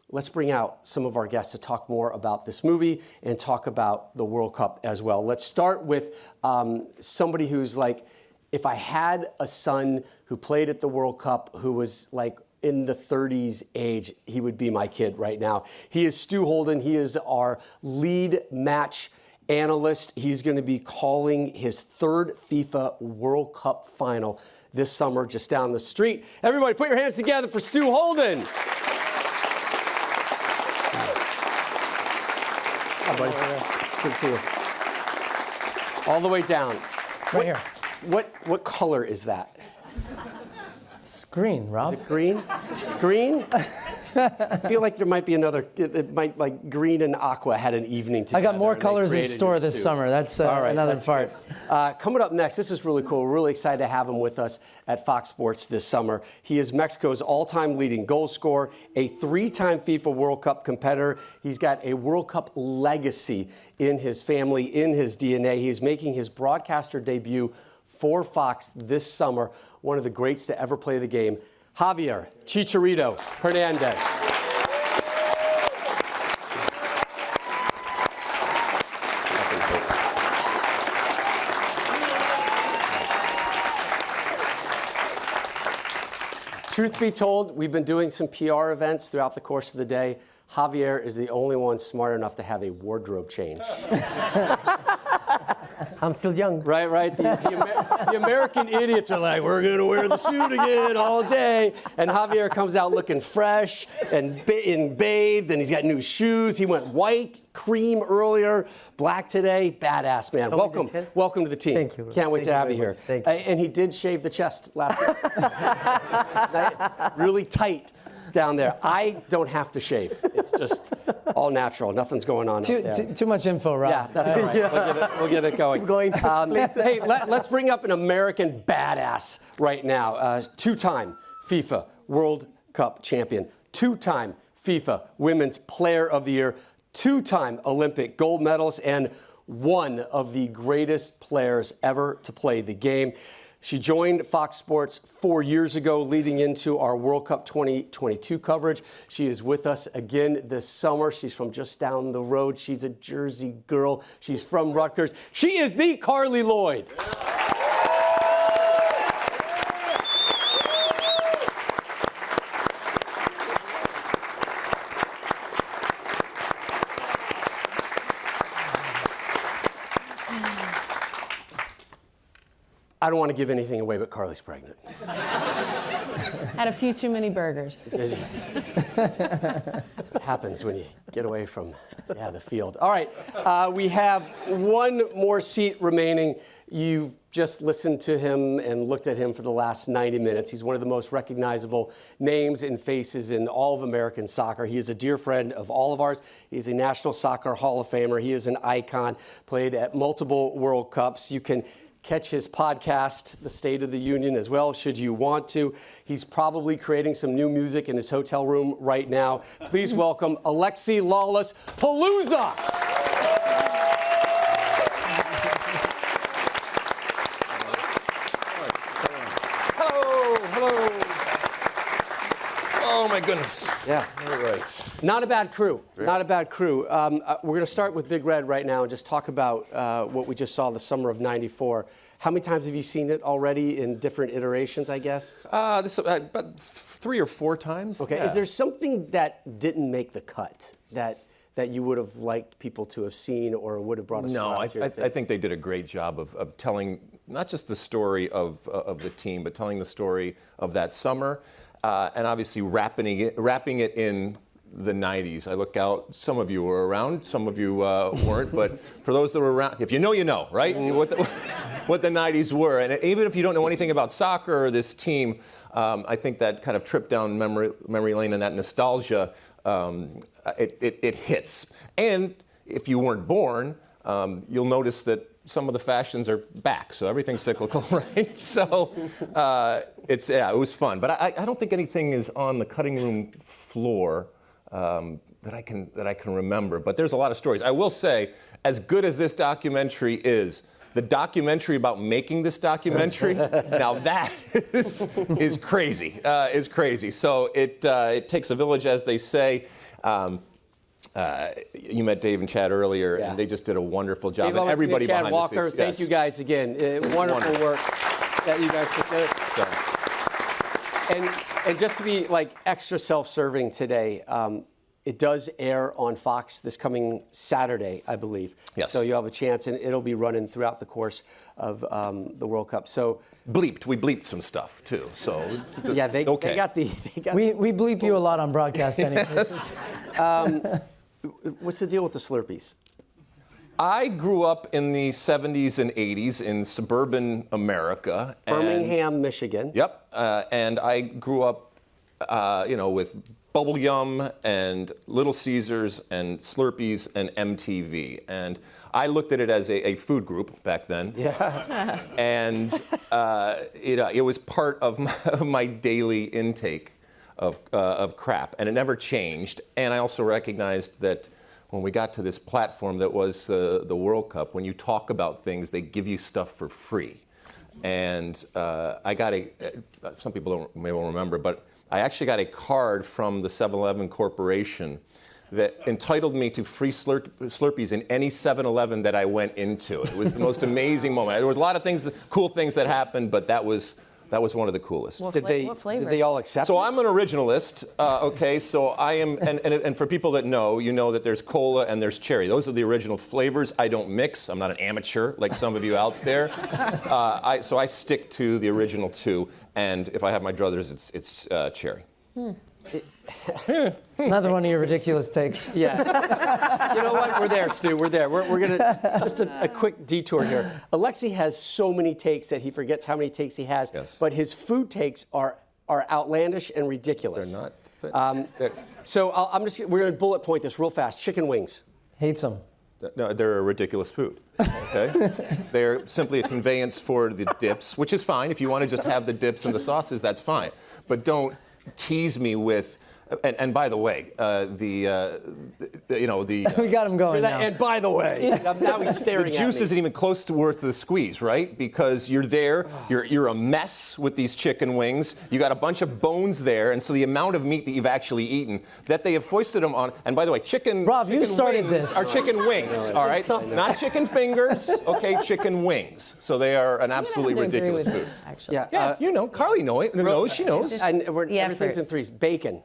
let's bring out some of our guests to talk more about this movie and talk about the World Cup as well. Let's start with somebody who's like, if I had a son who played at the World Cup who was like in the 30s age, he would be my kid right now. He is Stu Holden. He is our lead match analyst. He's going to be calling his third FIFA World Cup final this summer just down the street. Everybody put your hands together for Stu Holden. Hi, buddy. Good to see you. All the way down. Right here. What color is that? It's green, Rob. Is it green? Green? I feel like there might be another. It might, like, green and aqua had an evening together. I got more colors in store this summer. That's another part. Coming up next, this is really cool. We're really excited to have him with us at Fox Sports this summer. He is Mexico's all-time leading goal scorer, a three-time FIFA World Cup competitor. He's got a World Cup legacy in his family, in his DNA. He is making his broadcaster debut for Fox this summer. One of the greats to ever play the game, Javier Chicharito Hernandez. Truth be told, we've been doing some PR events throughout the course of the day. Javier is the only one smart enough to have a wardrobe change. I'm still young. Right. The American idiots are like, we're going to wear the suit again all day. And Javier comes out looking fresh and bathed, and he's got new shoes. He went white, cream earlier, black today. Badass, man. Welcome to the team. Thank you. Can't wait to have you here. Thank you. And he did shave the chest last night. It's really tight down there. I don't have to shave. It's just all natural. Nothing's going on up there. Too much info, Rob. Yeah, that's all right. Yeah. We'll get it going. Hey, let's bring up an American badass right now. Two-time FIFA World Cup champion, two-time FIFA Women's Player of the Year, two-time Olympic gold medalist, and one of the greatest players ever to play the game. She joined Fox Sports 4 years ago, leading into our World Cup 2022 coverage. She is with us again this summer. She's from just down the road. She's a Jersey girl. She's from Rutgers. She is the Carli Lloyd. I don't want to give anything away, but Carli's pregnant. Had a few too many burgers. That's what happens when you get away from the field. All right, we have one more seat remaining. You've just listened to him and looked at him for the last 90 minutes. He's one of the most recognizable names and faces in all of American soccer. He is a dear friend of all of ours. He's a National Soccer Hall of Famer. He is an icon, played at multiple World Cups. You can catch his podcast, The State of the Union, as well, should you want to. He's probably creating some new music in his hotel room right now. Please welcome Alexi Lalas, Palooza! Hello. Oh, my goodness. Yeah. All right. Not a bad crew. Not a bad crew. We're going to start with Big Red right now and just talk about what we just saw the summer of '94. How many times have you seen it already in different iterations, I guess? About 3 or 4 times. Okay. Yeah. Is there something that didn't make the cut that you would have liked people to have seen or would have brought a smile to your face? I think they did a great job of telling not just the story of the team, but telling the story of that summer. And obviously wrapping it in the 90s. I look out, some of you were around, some of you weren't, but for those that were around, if you know, right? What the 90s were. And even if you don't know anything about soccer or this team, I think that kind of trip down memory lane and that nostalgia, it hits. And if you weren't born, you'll notice that some of the fashions are back, so everything's cyclical, right? So it was fun, but I don't think anything is on the cutting room floor that I can remember. But there's a lot of stories. I will say, as good as this documentary is, the documentary about making this documentary, now that is crazy. So it takes a village, as they say. You met Dave and Chad earlier, and they just did a wonderful job. Dave, and everybody Chad behind Walker, the scenes. thank you guys again. Wonderful work that you guys put together. And just to be like extra self-serving today, it does air on Fox this coming Saturday, I believe. Yes. So you'll have a chance, and it'll be running throughout the course of the World Cup. So We bleeped some stuff too. So yeah, they got the. We bleep you a lot on broadcast anyways. What's the deal with the Slurpees? I grew up in the 70s and 80s in suburban America. Birmingham, Michigan. Yep. And I grew up, with Bubble Yum and Little Caesars and Slurpees and MTV. And I looked at it as a food group back then. Yeah. And it was part of my daily intake of crap, and it never changed. And I also recognized that when we got to this platform that was the World Cup, when you talk about things, they give you stuff for free. And I got some people may well remember, but I actually got a card from the 7-Eleven Corporation that entitled me to free Slurpees in any 7-Eleven that I went into. It was the most amazing moment. There was a lot of cool things that happened, but that was one of the coolest. What Did flavor? they all accept So it? I'm an originalist, okay? So I am, and for people that know, you know that there's cola and there's cherry. Those are the original flavors. I don't mix. I'm not an amateur like some of you out there. So I stick to the original two, and if I have my druthers, it's cherry. Another one of your ridiculous takes. Yeah. You know what? We're there, Stu. We're there. We're going to just a quick detour here. Alexi has so many takes that he forgets how many takes he has. Yes. But his food takes are outlandish and ridiculous. They're not. So we're going to bullet point this real fast. Chicken wings. Hates them. No, they're a ridiculous food. Okay, they're simply a conveyance for the dips, which is fine. If you want to just have the dips and the sauces, that's fine. But don't tease me with. And by the way, We got him going now. And by the way, now he's staring the at me. juice isn't even close to worth the squeeze, right? Because you're there, you're a mess with these chicken wings. You got a bunch of bones there, and so the amount of meat that you've actually eaten that they have foisted them on. And by the way, Rob, you started wings this. are chicken wings, all right? Not chicken fingers, okay? Chicken wings. So they are an absolutely I'm gonna have to agree ridiculous with food. that, actually. Yeah. Carli knows. She knows. And The everything's effort. in threes. Bacon.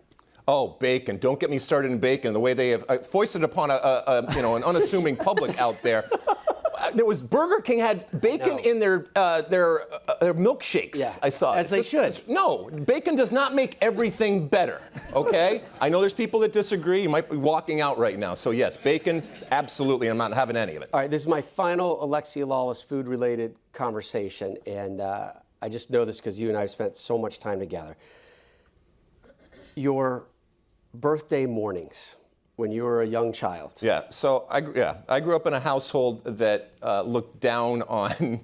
Oh, bacon! Don't get me started in bacon. The way they have foisted upon an unassuming public out there. There was Burger King had bacon in their milkshakes. Yeah. I saw. As they should. No, bacon does not make everything better. Okay, I know there's people that disagree. You might be walking out right now. So yes, bacon, absolutely. I'm not having any of it. All right, this is my final Alexi Lalas food-related conversation, and I just know this because you and I have spent so much time together. Your birthday mornings when you were a young child. Yeah. So I grew up in a household that looked down on,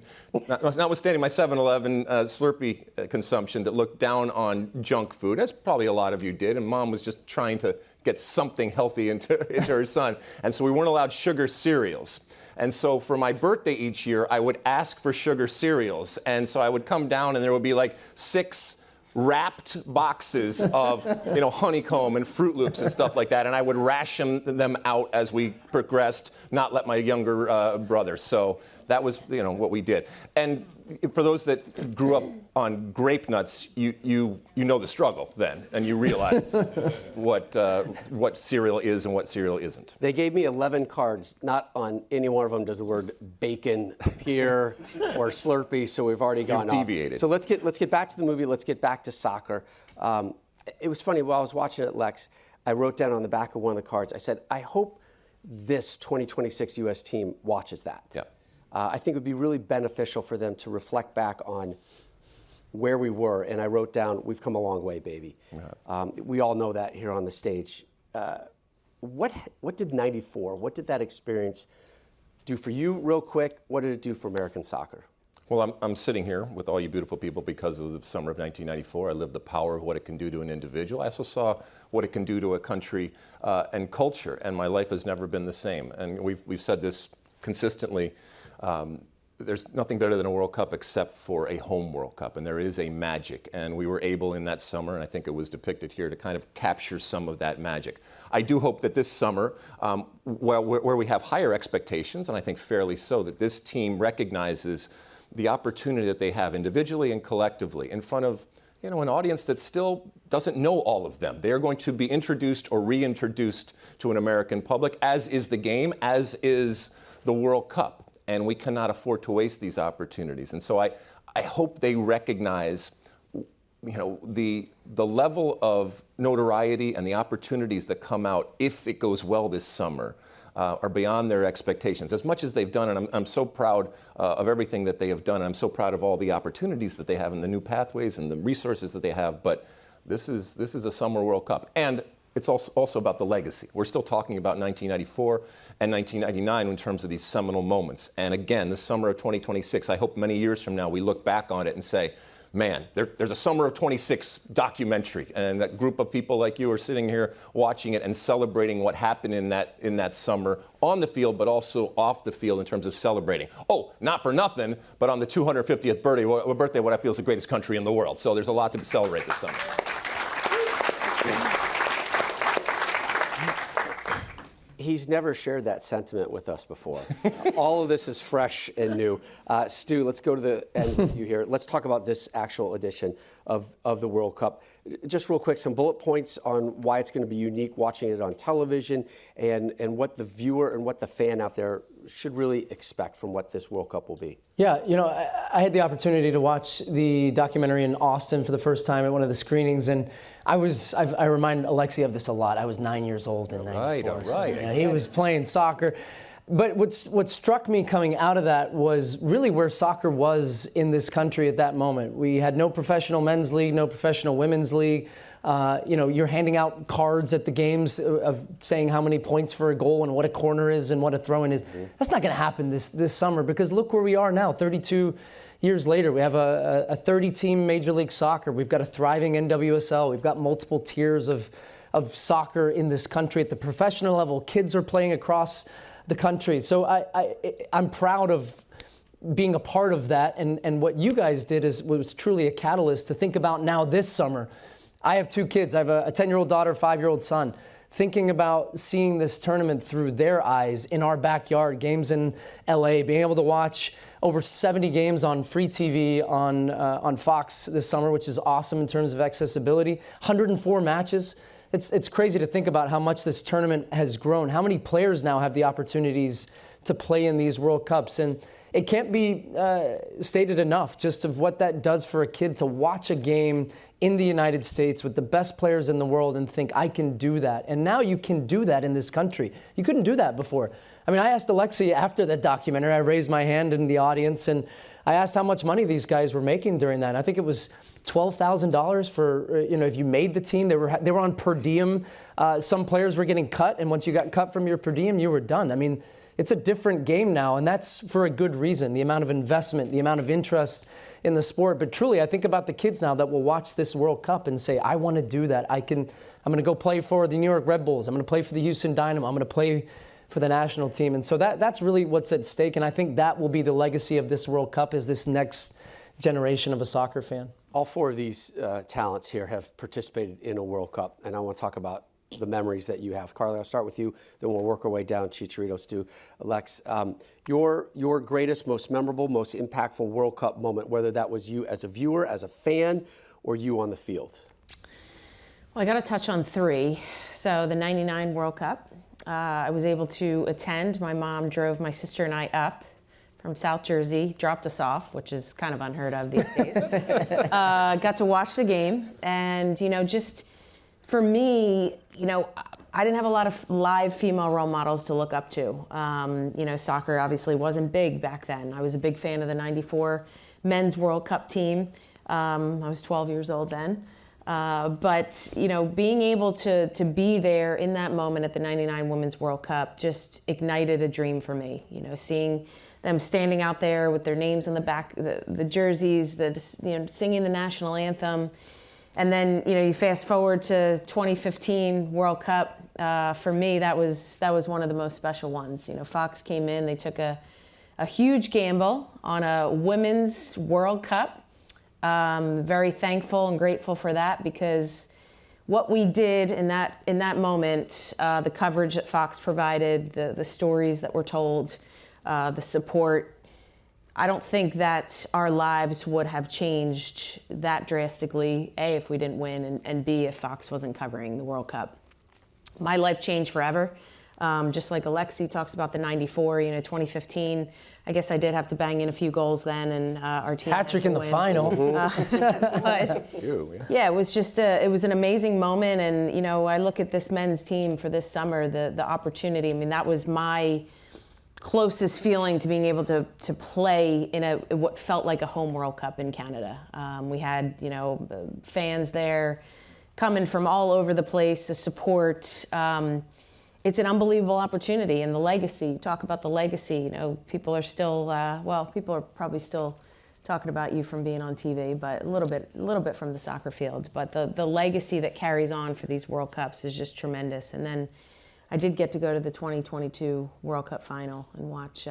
notwithstanding my 7-Eleven Slurpee consumption, that looked down on junk food, as probably a lot of you did. And Mom was just trying to get something healthy into her son, and so we weren't allowed sugar cereals. And so for my birthday each year, I would ask for sugar cereals, and so I would come down, and there would be like 6 wrapped boxes of honeycomb and Fruit Loops and stuff like that, and I would ration them out as we progressed, not let my younger brother. So that was what we did. And for those that grew up on grape nuts, you know the struggle then, and you realize what cereal is and what cereal isn't. They gave me 11 cards. Not on any one of them does the word bacon appear or Slurpee, so we've already gone off. Deviated. So let's get back to the movie. Let's get back to soccer. It was funny, while I was watching it, Lex, I wrote down on the back of one of the cards, I said, I hope this 2026 U.S. team watches that. Yeah. I think it would be really beneficial for them to reflect back on where we were. And I wrote down, we've come a long way, baby. We all know that here on the stage. What did '94, what did that experience do for you real quick? What did it do for American soccer? Well, I'm sitting here with all you beautiful people because of the summer of 1994. I lived the power of what it can do to an individual. I also saw what it can do to a country and culture, and my life has never been the same. And we've said this consistently. there's nothing better than a World Cup except for a home World Cup, and there is a magic. And we were able in that summer, and I think it was depicted here, to kind of capture some of that magic. I do hope that this summer, where we have higher expectations, and I think fairly so, that this team recognizes the opportunity that they have individually and collectively in front of an audience that still doesn't know all of them. They are going to be introduced or reintroduced to an American public, as is the game, as is the World Cup. And we cannot afford to waste these opportunities. And so I hope they recognize the level of notoriety and the opportunities that come out if it goes well this summer are beyond their expectations. As much as they've done, and I'm so proud of everything that they have done, and I'm so proud of all the opportunities that they have and the new pathways and the resources that they have, but this is a Summer World Cup. And it's also about the legacy. We're still talking about 1994 and 1999 in terms of these seminal moments. And again, the summer of 2026, I hope many years from now we look back on it and say, man, there's a Summer of 26 documentary, and a group of people like you are sitting here watching it and celebrating what happened in that summer on the field, but also off the field in terms of celebrating. Oh, not for nothing, but on the 250th birthday, what I feel is the greatest country in the world. So there's a lot to celebrate this summer. He's never shared that sentiment with us before. All of this is fresh and new. Stu, let's go to the end with you here. Let's talk about this actual edition of the World Cup. Just real quick, some bullet points on why it's going to be unique watching it on television, and what the viewer and what the fan out there should really expect from what this World Cup will be. Yeah, I had the opportunity to watch the documentary in Austin for the first time at one of the screenings, and I remind Alexi of this a lot. I was 9 years old in '94. Right. So, he was playing soccer. But what struck me coming out of that was really where soccer was in this country at that moment. We had no professional men's league, no professional women's league. You're handing out cards at the games of saying how many points for a goal and what a corner is and what a throw-in is. Mm-hmm. That's not going to happen this summer, because look where we are now, 32 years later. We have a 30-team Major League Soccer. We've got a thriving NWSL. We've got multiple tiers of soccer in this country at the professional level. Kids are playing across the country. So I'm proud of being a part of that. And what you guys did was truly a catalyst to think about now this summer. I have two kids. I have a 10-year-old daughter, 5-year-old son. Thinking about seeing this tournament through their eyes in our backyard, games in LA, being able to watch over 70 games on free TV on Fox this summer, which is awesome in terms of accessibility. 104 matches. It's crazy to think about how much this tournament has grown. How many players now have the opportunities to play in these World Cups? And it can't be stated enough just of what that does for a kid to watch a game in the United States with the best players in the world and think, I can do that. And now you can do that in this country. You couldn't do that before. I mean, I asked Alexi after the documentary, I raised my hand in the audience, and I asked how much money these guys were making during that. And I think it was $12,000 for, if you made the team. They were on per diem. Some players were getting cut, and once you got cut from your per diem, you were done. I mean, it's a different game now, and that's for a good reason. The amount of investment, the amount of interest in the sport. But truly, I think about the kids now that will watch this World Cup and say, I want to do that. I'm going to go play for the New York Red Bulls. I'm going to play for the Houston Dynamo. I'm going to play for the national team. And so that's really what's at stake. And I think that will be the legacy of this World Cup, is this next generation of a soccer fan. All four of these talents here have participated in a World Cup, and I want to talk about the memories that you have. Carli, I'll start with you, then we'll work our way down. Chicharito, Stu, Lex, your greatest, most memorable, most impactful World Cup moment, whether that was you as a viewer, as a fan, or you on the field. Well, I got to touch on three. So the '99 World Cup, I was able to attend. My mom drove my sister and I up from South Jersey, dropped us off, which is kind of unheard of these days. Got to watch the game, and just for me, I didn't have a lot of live female role models to look up to. Soccer obviously wasn't big back then. I was a big fan of the '94 Men's World Cup team. I was 12 years old then. But being able to be there in that moment at the '99 Women's World Cup just ignited a dream for me. Seeing them standing out there with their names on the back, the jerseys, singing the national anthem. And then, you fast forward to 2015 World Cup. For me, that was one of the most special ones. Fox came in, they took a a huge gamble on a Women's World Cup. Very thankful and grateful for that, because what we did in that moment, the coverage that Fox provided, the stories that were told, the support, I don't think that our lives would have changed that drastically, A, if we didn't win, and B, if Fox wasn't covering the World Cup. My life changed forever. Just like Alexi talks about the 94, 2015, I guess I did have to bang in a few goals then, and our team Hat trick in the win. final. But yeah, it was just it was an amazing moment, and I look at this men's team for this summer, the opportunity. I mean, that was my closest feeling to being able to play in what felt like a home World Cup in Canada. We had fans there coming from all over the place, the support. It's an unbelievable opportunity, and the legacy. Talk about the legacy. People are still people are probably still talking about you from being on TV, but a little bit from the soccer field. But the legacy that carries on for these World Cups is just tremendous. And then I did get to go to the 2022 World Cup final and watch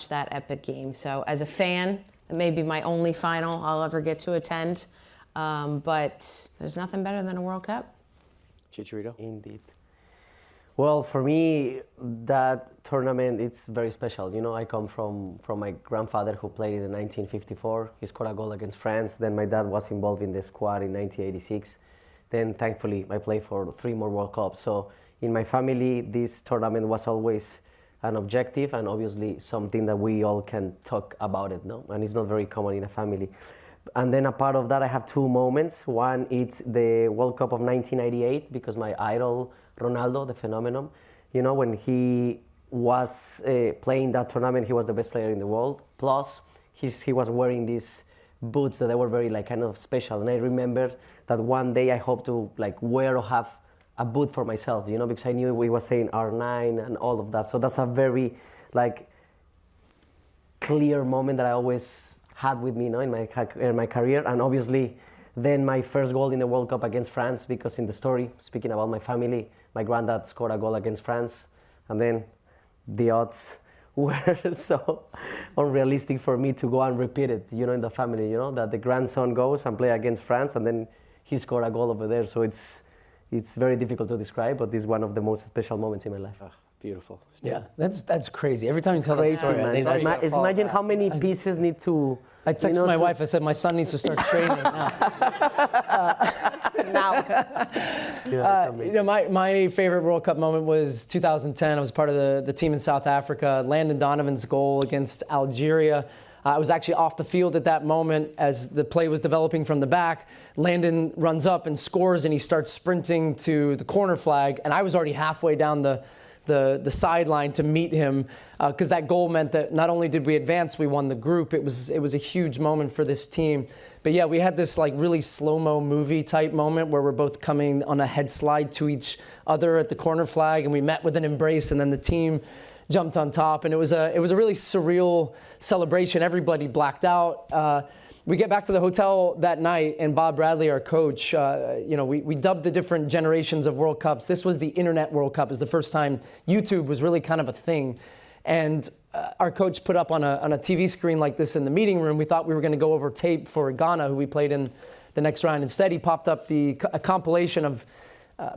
that epic game. So as a fan, it may be my only final I'll ever get to attend, but there's nothing better than a World Cup. Chicharito? Indeed. Well, for me, that tournament, it's very special. I come from my grandfather who played in 1954. He scored a goal against France. Then my dad was involved in the squad in 1986. Then thankfully, I played for 3 more World Cups. So in my family, this tournament was always an objective and obviously something that we all can talk about it, no? And it's not very common in a family. And then a part of that, I have 2 moments. One, it's the World Cup of 1998, because my idol, Ronaldo, the phenomenon, when he was playing that tournament, he was the best player in the world. Plus, he was wearing these boots that they were very kind of special. And I remember that one day I hope to wear or have a boot for myself, because I knew we was saying R9 and all of that. So that's a very clear moment that I always had with me, in my career. And obviously, then my first goal in the World Cup against France, because in the story, speaking about my family, my granddad scored a goal against France, and then the odds were so unrealistic for me to go and repeat it, in the family, that the grandson goes and play against France, and then he scored a goal over there. So it's very difficult to describe, but it's one of the most special moments in my life. Beautiful. Yeah, that's crazy. Every time you tell that story, I think imagine how many pieces need to. I texted my wife. I said my son needs to start training now. That's amazing. My favorite World Cup moment was 2010. I was part of the team in South Africa. Landon Donovan's goal against Algeria. I was actually off the field at that moment as the play was developing from the back. Landon runs up and scores, and he starts sprinting to the corner flag, and I was already halfway down the sideline to meet him, because that goal meant that not only did we advance, we won the group. It was a huge moment for this team. But yeah, we had this really slow-mo movie type moment where we're both coming on a head slide to each other at the corner flag, and we met with an embrace, and then the team jumped on top, and it was a really surreal celebration. Everybody blacked out. We get back to the hotel that night, and Bob Bradley, our coach, we dubbed the different generations of World Cups. This was the Internet World Cup. It was the first time YouTube was really kind of a thing. And our coach put up on a TV screen like this in the meeting room. We thought we were going to go over tape for Ghana, who we played in the next round. Instead, he popped up a compilation of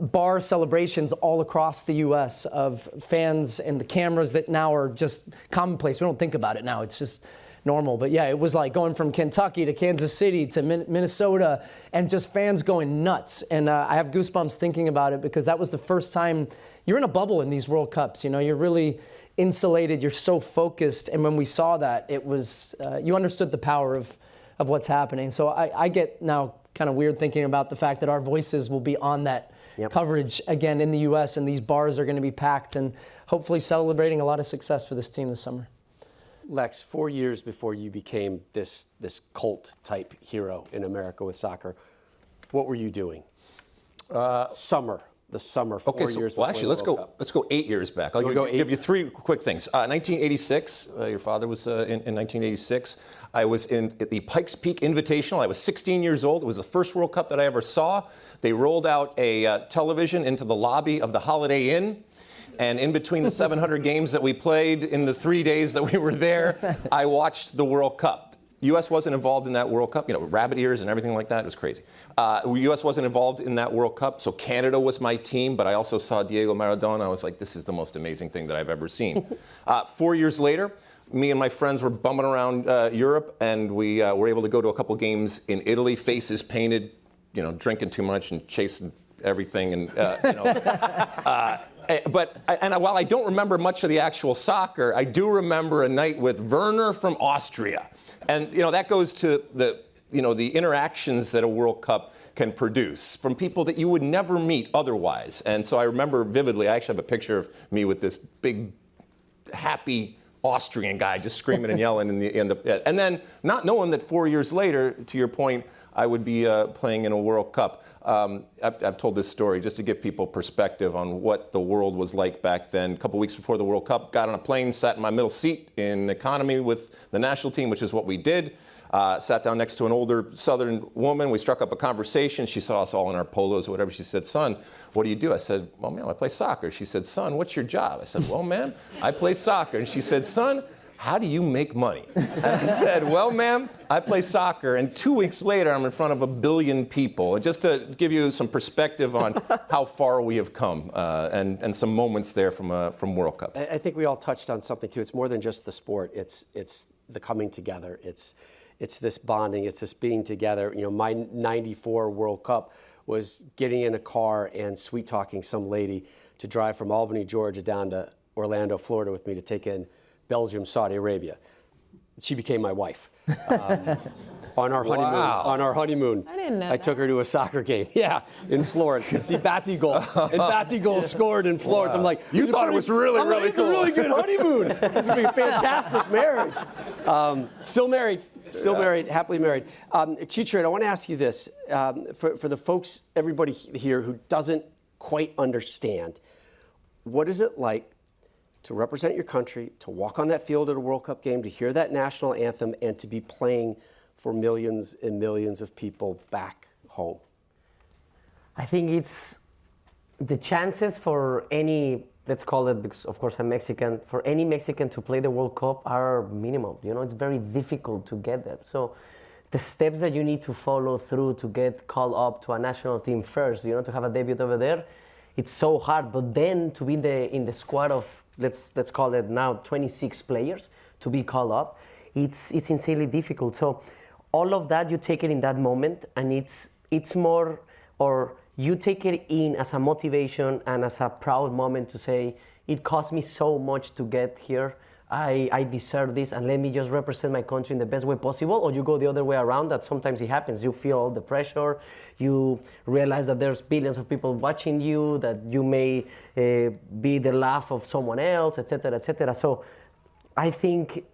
bar celebrations all across the U.S. of fans and the cameras that now are just commonplace. We don't think about it now. It's just normal. But yeah, it was like going from Kentucky to Kansas City to Minnesota, and just fans going nuts. And I have goosebumps thinking about it, because that was the first time you're in a bubble in these World Cups. You're really insulated. You're so focused. And when we saw that, it was you understood the power of what's happening. So I get now kind of weird thinking about the fact that our voices will be on that coverage again in the U.S. and these bars are going to be packed, and hopefully celebrating a lot of success for this team this summer. Lex, 4 years before you became this cult-type hero in America with soccer, what were you doing? The summer, 4 years before actually, the World Cup. let's go 8 years back. I'll give you 3 quick things. 1986, your father was in 1986. I was at the Pikes Peak Invitational. I was 16 years old. It was the first World Cup that I ever saw. They rolled out a television into the lobby of the Holiday Inn. And in between the 700 games that we played in the 3 days that we were there, I watched the World Cup. U.S. wasn't involved in that World Cup, rabbit ears and everything like that. It was crazy. U.S. wasn't involved in that World Cup, so Canada was my team, but I also saw Diego Maradona. I was like, this is the most amazing thing that I've ever seen. 4 years later, me and my friends were bumming around Europe, and we were able to go to a couple games in Italy, faces painted, drinking too much and chasing everything, and while I don't remember much of the actual soccer, I do remember a night with Werner from Austria. And that goes to the interactions that a World Cup can produce from people that you would never meet otherwise. And so I remember vividly, I actually have a picture of me with this big, happy Austrian guy just screaming and yelling and then not knowing that 4 years later, to your point, I would be playing in a World Cup. I've told this story just to give people perspective on what the world was like back then. A couple weeks before the World Cup, got on a plane, sat in my middle seat in economy with the national team, which is what we did. Sat down next to an older Southern woman. We struck up a conversation. She saw us all in our polos or whatever. She said, son, what do you do? I said, well, ma'am, I play soccer. She said, son, what's your job? I said, well, ma'am, I play soccer. And she said, son, how do you make money? And I said, well, ma'am, I play soccer. And 2 weeks later, I'm in front of 1 billion people. And just to give you some perspective on how far we have come and some moments there from World Cups. I think we all touched on something, too. It's more than just the sport. It's the coming together. It's this bonding. It's this being together. My '94 World Cup was getting in a car and sweet-talking some lady to drive from Albany, Georgia, down to Orlando, Florida with me to take in Belgium, Saudi Arabia. She became my wife. On our honeymoon. Wow. On our honeymoon. I didn't know I took her to a soccer game. Yeah, in Florence to see Batigol. And Batigol scored in Florence. Wow. I'm like, you thought it was really, really it's cool. a really good honeymoon. It's gonna be a fantastic marriage. Still married. Still married. Happily married. Chicharito, I want to ask you this: for the folks, everybody here who doesn't quite understand, what is it like to represent your country, to walk on that field at a World Cup game, to hear that national anthem, and to be playing for millions and millions of people back home? I think it's the chances for any, let's call it, because of course I'm Mexican, for any Mexican to play the World Cup are minimum. It's very difficult to get there. So the steps that you need to follow through to get called up to a national team first, to have a debut over there, it's so hard. But then to be in the squad of, let's call it now 26 players, to be called up, it's insanely difficult. So all of that, you take it in that moment, and it's more, or you take it in as a motivation and as a proud moment to say, it cost me so much to get here. I deserve this, and let me just represent my country in the best way possible. Or you go the other way around, that sometimes it happens. You feel all the pressure. You realize that there's billions of people watching you, that you may be the laugh of someone else, etc., etc. So I think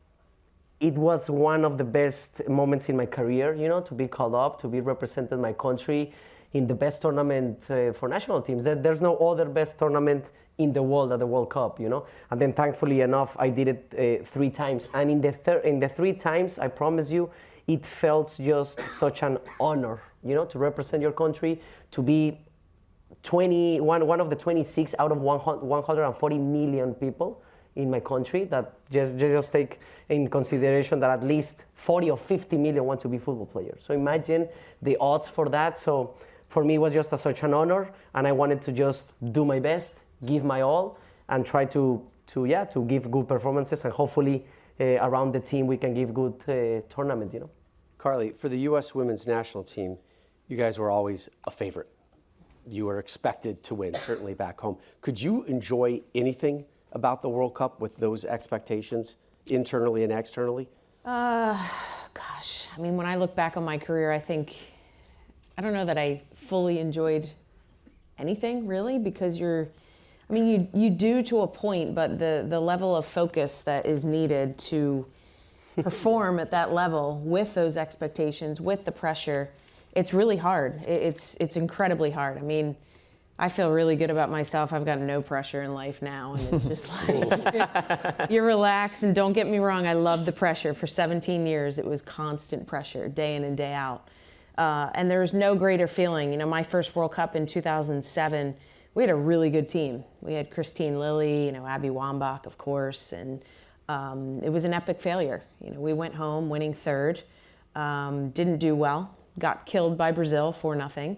it was one of the best moments in my career, to be called up, to be representing my country in the best tournament for national teams. There's no other best tournament in the world at the World Cup, And then thankfully enough, I did it 3 times. And in the 3 times, I promise you, it felt just such an honor, to represent your country, to be one of the 26 out of 140 million people in my country, that just take in consideration that at least 40 or 50 million want to be football players. So imagine the odds for that. So for me, it was just such an honor, and I wanted to just do my best, give my all, and try to give good performances, and hopefully around the team we can give good tournament, Carli, for the U.S. women's national team, you guys were always a favorite. You were expected to win, certainly back home. Could you enjoy anything about the World Cup with those expectations, internally and externally? Gosh, I mean, when I look back on my career, I don't know that I fully enjoyed anything, really, because you do to a point, but the level of focus that is needed to perform at that level with those expectations, with the pressure, it's really hard. It's incredibly hard. I mean, I feel really good about myself. I've got no pressure in life now, and it's just like you're relaxed. And don't get me wrong, I love the pressure. For 17 years, it was constant pressure, day in and day out. And there's no greater feeling. My first World Cup in 2007 we had a really good team. We had Christine Lilly, Abby Wambach, of course, and it was an epic failure. We went home winning third, didn't do well, got killed by Brazil 4-0.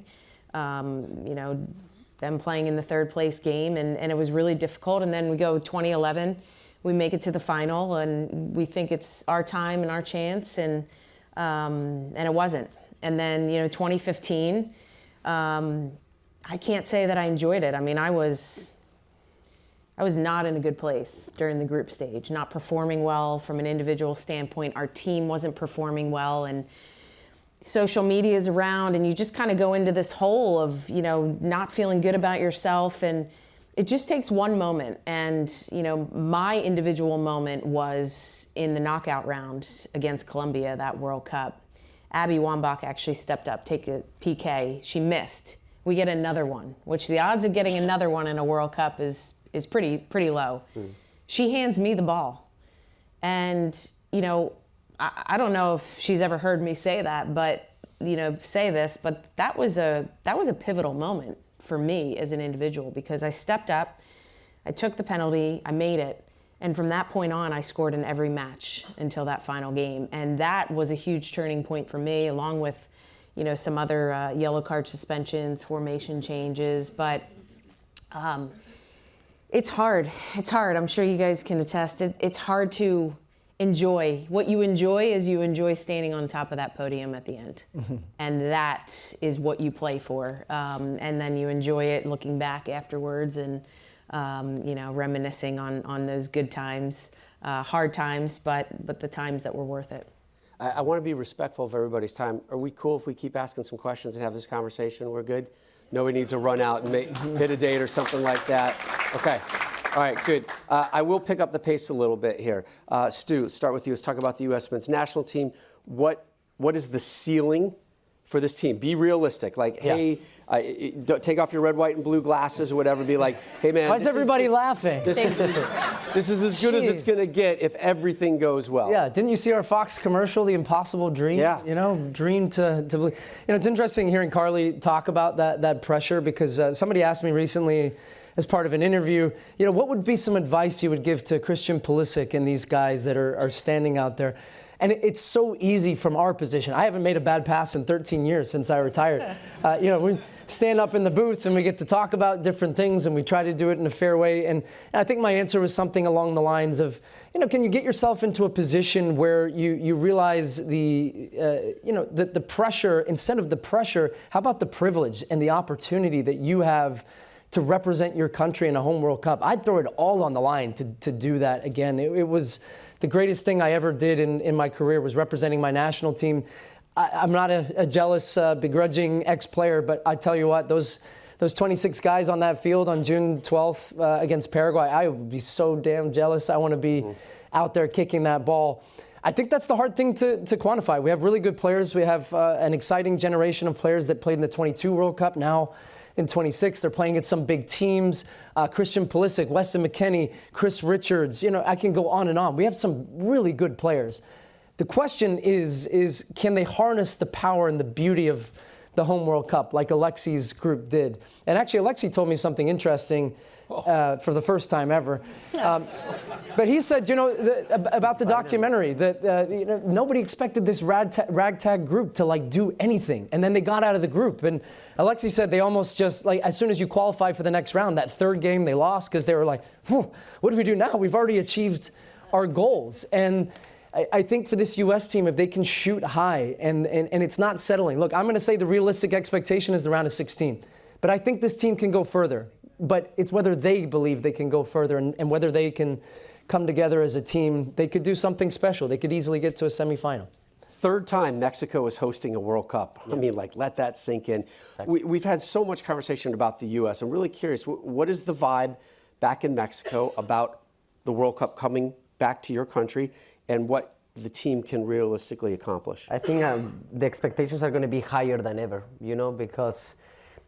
Them playing in the third place game, and it was really difficult. And then we go 2011, we make it to the final, and we think it's our time and our chance, and it wasn't. And then 2015, I can't say that I enjoyed it. I mean, I was not in a good place during the group stage, not performing well from an individual standpoint. Our team wasn't performing well, and social media is around, and you just kind of go into this hole of, not feeling good about yourself, and it just takes one moment. And, my individual moment was in the knockout round against Colombia, that World Cup. Abby Wambach actually stepped up, take a PK. She missed. We get another one, which the odds of getting another one in a World Cup is pretty low. She hands me the ball. And, I don't know if she's ever heard me say that, but, say this, but that was a pivotal moment for me as an individual, because I stepped up, I took the penalty, I made it. And from that point on, I scored in every match until that final game. And that was a huge turning point for me, along with, some other yellow card suspensions, formation changes. But it's hard. It's hard. I'm sure you guys can attest. It's hard to enjoy. What you enjoy is you enjoy standing on top of that podium at the end. And that is what you play for. And then you enjoy it looking back afterwards and, reminiscing on those good times, hard times, but the times that were worth it. I want to be respectful of everybody's time. Are we cool if we keep asking some questions and have this conversation? We're good? Nobody needs to run out and hit a date or something like that? Okay. All right, good. I will pick up the pace a little bit here. Stu, start with you. Let's talk about the U.S. men's national team. What is the ceiling for this team? Be realistic. Like, hey, don't take off your red, white, and blue glasses or whatever. Be like, hey, man. Why is everybody laughing? This is as good as it's going to get if everything goes well. Yeah, didn't you see our Fox commercial, The Impossible Dream? Yeah. Dream to believe. It's interesting hearing Carli talk about that pressure, because somebody asked me recently, as part of an interview, what would be some advice you would give to Christian Pulisic and these guys that are standing out there? And it's so easy from our position. I haven't made a bad pass in 13 years since I retired. We stand up in the booth and we get to talk about different things, and we try to do it in a fair way. And I think my answer was something along the lines of, can you get yourself into a position where you realize the pressure, instead of the pressure, how about the privilege and the opportunity that you have to represent your country in a home World Cup? I'd throw it all on the line to do that again. It was the greatest thing I ever did in my career, was representing my national team. I'm not a jealous, begrudging ex-player, but I tell you what, those 26 guys on that field on June 12th against Paraguay, I would be so damn jealous. I want to be out there kicking that ball. I think that's the hard thing to quantify. We have really good players. We have an exciting generation of players that played in the 22 World Cup. Now in 26, they're playing at some big teams. Christian Pulisic, Weston McKennie, Chris Richards. I can go on and on. We have some really good players. The question is can they harness the power and the beauty of the home World Cup like Alexi's group did? And actually, Alexi told me something interesting for the first time ever. But he said, about the documentary, that nobody expected this ragtag group to do anything, and then they got out of the group. And Alexi said they almost just as soon as you qualify for the next round, that third game they lost because they were like, what do we do now? We've already achieved our goals. And I think for this U.S. team, if they can shoot high and it's not settling. Look, I'm going to say the realistic expectation is the round of 16, but I think this team can go further. But it's whether they believe they can go further and whether they can come together as a team. They could do something special. They could easily get to a semifinal. Third time Mexico is hosting a World Cup. I mean, let that sink in. Exactly. We've had so much conversation about the U.S. I'm really curious, what is the vibe back in Mexico about the World Cup coming back to your country, and what the team can realistically accomplish? I think the expectations are going to be higher than ever, because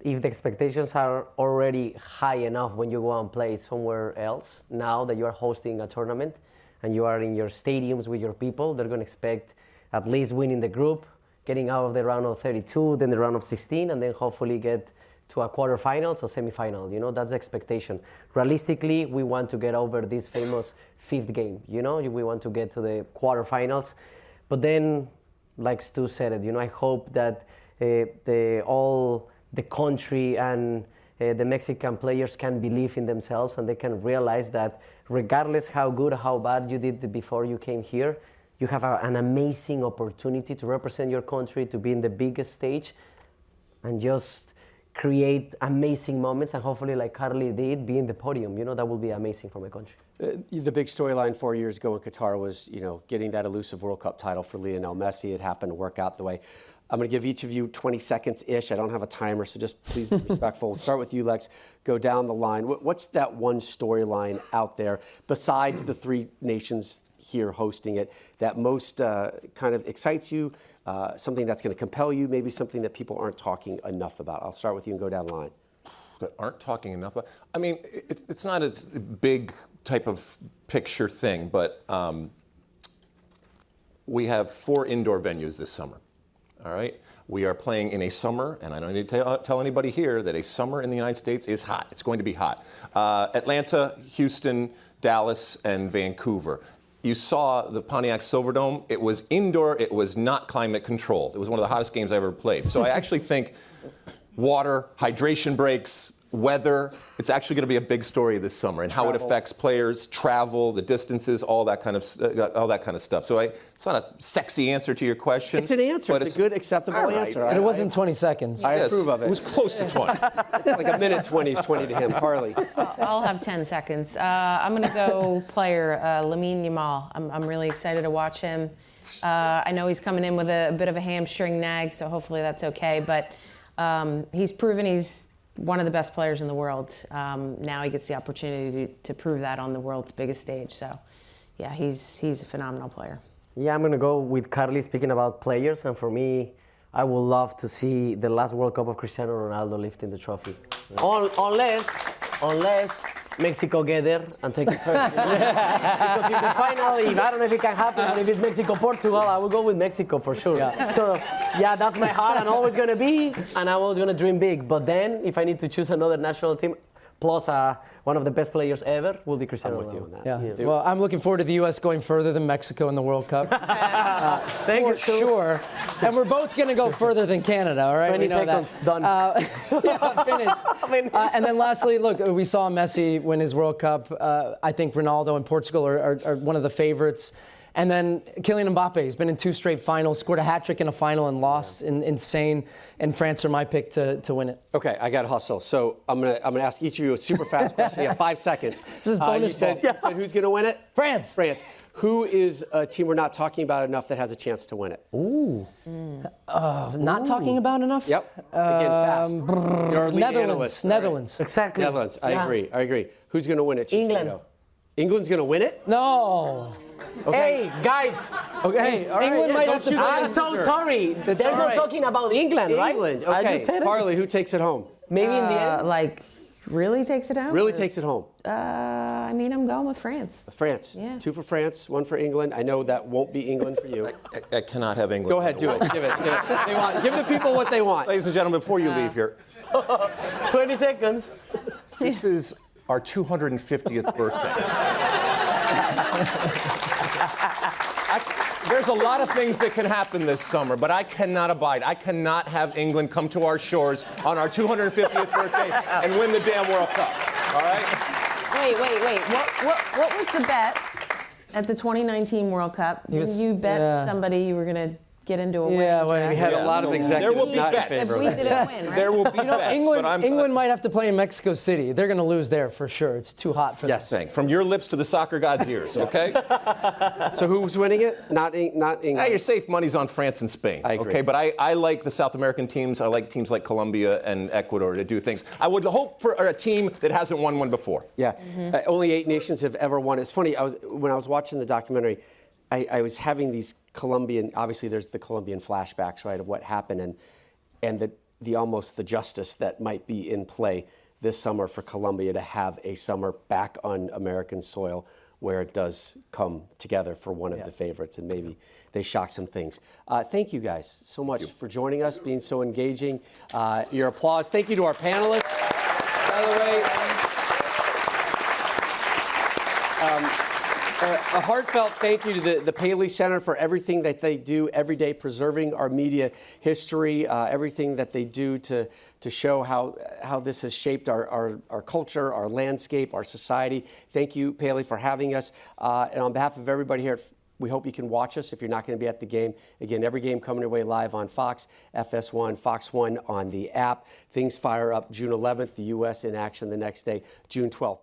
if the expectations are already high enough when you go and play somewhere else, now that you are hosting a tournament and you are in your stadiums with your people, they're going to expect at least winning the group, getting out of the round of 32, then the round of 16, and then hopefully get to a quarterfinals or semifinal. You know, that's the expectation. Realistically, we want to get over this famous fifth game. You know, we want to get to the quarterfinals. But then, like Stu said it, you know, I hope that all the country and the Mexican players can believe in themselves, and they can realize that regardless how good or how bad you did before you came here, you have an amazing opportunity to represent your country, to be in the biggest stage, and just create amazing moments, and hopefully, like Carli did, be in the podium. You know, that will be amazing for my country. The big storyline 4 years ago in Qatar was, you know, getting that elusive World Cup title for Lionel Messi. It happened to work out the way. I'm going to give each of you 20 seconds-ish. I don't have a timer, so just please be respectful. We'll start with you, Lex. Go down the line. What's that one storyline out there, besides the three nations here hosting it, that most kind of excites you, something that's going to compel you, maybe something that people aren't talking enough about? I'll start with you and go down the line. That aren't talking enough about? I mean, it's not a big type of picture thing, but we have 4 indoor venues this summer. All right, we are playing in a summer, and I don't need to tell anybody here that a summer in the United States is hot. It's going to be hot. Atlanta, Houston, Dallas, and Vancouver. You saw the Pontiac Silverdome. It was indoor. It was not climate controlled. It was one of the hottest games I ever played. So I actually think water, hydration breaks, weather, it's actually going to be a big story this summer, and how it affects players, travel, the distances, all that kind of stuff. So it's not a sexy answer to your question. It's an answer. It's a good, acceptable answer. And it wasn't 20 seconds. I approve of it. It was close to 20. It's like a minute 20 is 20 to him. Carli. I'll have 10 seconds. I'm going to go player Lamine Yamal. I'm really excited to watch him. I know he's coming in with a bit of a hamstring nag, so hopefully that's okay. But he's proven he's one of the best players in the world. Now he gets the opportunity to prove that on the world's biggest stage. So, yeah, he's a phenomenal player. Yeah, I'm going to go with Carli speaking about players. And for me, I would love to see the last World Cup of Cristiano Ronaldo lifting the trophy. Unless Mexico get there and take it first. You know? Because in the final, I don't know if it can happen, but if it's Mexico-Portugal, I will go with Mexico for sure. Yeah. So, yeah, that's my heart and always going to be, and I'm always going to dream big. But then, if I need to choose another national team, plus one of the best players ever, will be Cristiano Ronaldo. I'm with you on that. Yeah. Well, I'm looking forward to the U.S. going further than Mexico in the World Cup. Thank you, sure. And we're both going to go further than Canada, all right? 20 seconds, done. Yeah, finished. And then lastly, look, we saw Messi win his World Cup. I think Ronaldo and Portugal are one of the favorites. And then Kylian Mbappe has been in 2 straight finals, scored a hat-trick in a final and lost. Insane. And France are my pick to win it. Okay, I got to hustle. So I'm gonna ask each of you a super fast question. You have 5 seconds. This is bonus you said who's going to win it? France. France. Who is a team we're not talking about enough that has a chance to win it? Ooh. Not talking about enough? Yep. Again, fast. You're our lead analyst. Netherlands. Exactly. Netherlands. I agree. Who's going to win it? Chicharito? England. England's going to win it? No. Okay. Hey, guys. Okay. All right. England might have to. I'm so sorry. There's all no right. talking about England, right? England. I Okay. just said it. Carli, who takes it home? Maybe in the end. Like, really takes it home? Really takes it home. I mean, I'm going with France. France. Yeah. 2 for France, 1 for England. I know that won't be England for you. I cannot have England. Go ahead, do it. Give it. Give the people what they want. Ladies and gentlemen, before you leave here, 20 seconds. this is our 250th birthday. There's a lot of things that can happen this summer, but I cannot abide. I cannot have England come to our shores on our 250th birthday and win the damn World Cup. All right? Wait. What was the bet at the 2019 World Cup? You bet somebody you were going to get into a winning We had a lot of executives There will be not in bets. favor of We that. didn't win, right? There will be bets, but I'm... England might have to play in Mexico City. They're going to lose there for sure. It's too hot for them. Yes. From your lips to the soccer god's ears, okay? So who's winning it? Not England. Your safe money's on France and Spain. I agree. Okay, but I like the South American teams. I like teams like Colombia and Ecuador to do things. I would hope for a team that hasn't won one before. Yeah. Only 8 nations have ever won. It's funny. When I was watching the documentary, I was having these Colombian. Obviously, there's the Colombian flashbacks, right, of what happened, and the almost the justice that might be in play this summer for Colombia to have a summer back on American soil where it does come together for one of the favorites, and maybe they shock some things. Thank you guys so much for joining us, being so engaging. Your applause. Thank you to our panelists, by the way. A heartfelt thank you to the Paley Center for everything that they do every day, preserving our media history, everything that they do to show how this has shaped our culture, our landscape, our society. Thank you, Paley, for having us. And on behalf of everybody here, we hope you can watch us if you're not going to be at the game. Again, every game coming your way live on Fox, FS1, Fox 1 on the app. Things fire up June 11th, the U.S. in action the next day, June 12th.